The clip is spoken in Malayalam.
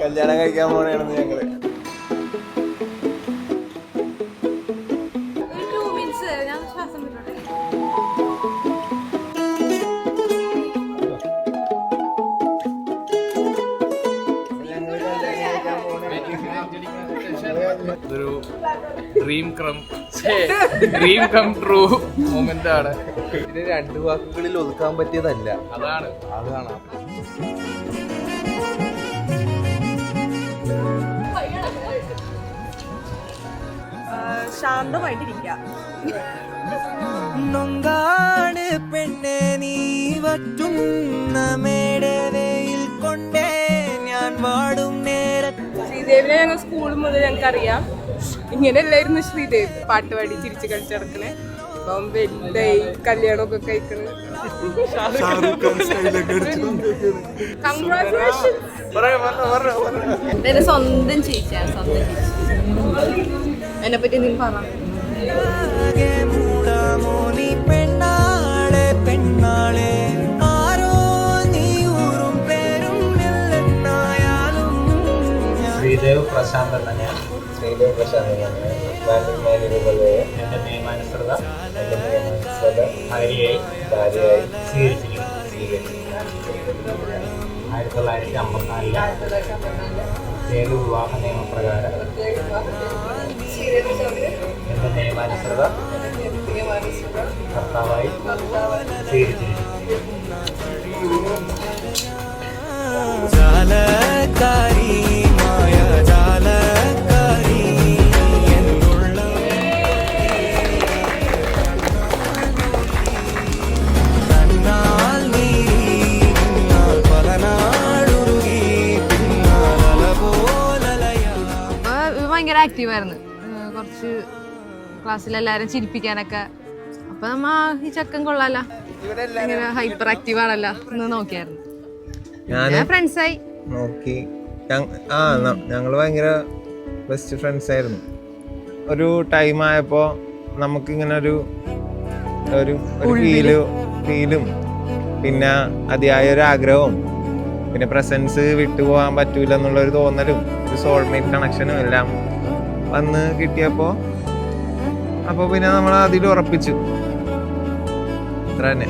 കല്യാണം കഴിക്കാൻ പോണെയാണെന്ന് ഞങ്ങള്. ഇതൊരു ഡ്രീം കം ട്രൂ മൊമെന്റ് ആണ്. ഇതിന് 2 വാക്കുകളിൽ ഒതുക്കാൻ പറ്റിയതല്ല. അതാണ് ശാന്തമായിട്ടിരിക്കുക. നൊങ്കാട് പെണ്ണെ നീ വറ്റുന്ന മേടവയിൽ കൊണ്ടേ ഞാൻ വാടും നേരം. ശ്രീദേവിനെ ഞങ്ങൾ സ്കൂൾ മുതൽ ഞങ്ങൾക്ക് അറിയാം. ഇങ്ങനെയല്ലായിരുന്നു ശ്രീദേവ് പാട്ട് പാടി ചിരിച്ച് കളിച്ച് നടക്കണേ. അപ്പം വലുതായി കല്യാണമൊക്കെ കഴിക്കണേ. എന്റെ സ്വന്തം ചേച്ചിയാണ്, സ്വന്തം ചേച്ചി. എന്നെ പറ്റി എന്തെങ്കിലും പറ. പെണ്ണാളെ പെണ്ണാളെ ആരോ നീ ഊറും പേരും എന്നായാലും. ശ്രീദേവ് പ്രശാന്ത് തന്നെയാണ്. എൻ്റെ നിയമാനുസൃത ഭാര്യയായി സ്വീകരിച്ചിരിക്കുന്നു. 1954 പ്രത്യേക വിവാഹ നിയമപ്രകാരം എൻ്റെ നിയമാനുസൃത ഭർത്താവായി സ്വീകരിച്ചിരിക്കുന്നു. ജാലകാരി മായ ജാലകാരി എന്നുള്ള തന്നാൽ നീരി പിന്നാൽ പല നാടുരുകി പിന്നാൽ അല പോലലയാ. ഭയങ്കര ആക്റ്റീവായിരുന്നു. കുറച്ച് ക്ലാസ്സിലെല്ലാരും ചിരിപ്പിക്കാനൊക്കെ. അപ്പൊ നമ്മ ഈ ചക്കൻ കൊള്ളാല, ഇങ്ങനെ ഹൈപ്പർ ആക്റ്റീവ് ആണല്ലോ എന്ന് നോക്കിയായിരുന്നു. ഫ്രണ്ട്സായി നോക്കി. ഞങ്ങള് ഭയങ്കര ബെസ്റ്റ് ഫ്രണ്ട്സ് ആയിരുന്നു. ഒരു ടൈം ആയപ്പോ നമുക്കിങ്ങനെ ഒരു ഫീലും പിന്നെ അതിയായ ഒരു ആഗ്രഹവും പിന്നെ പ്രസൻസ് വിട്ടുപോകാൻ പറ്റൂല എന്നുള്ളൊരു തോന്നലും ഒരു സോൾമേറ്റ് കണക്ഷനും എല്ലാം വന്ന് കിട്ടിയപ്പോൾ അപ്പോൾ പിന്നെ നമ്മൾ അതിൽ ഉറപ്പിച്ചു. അത്ര തന്നെ.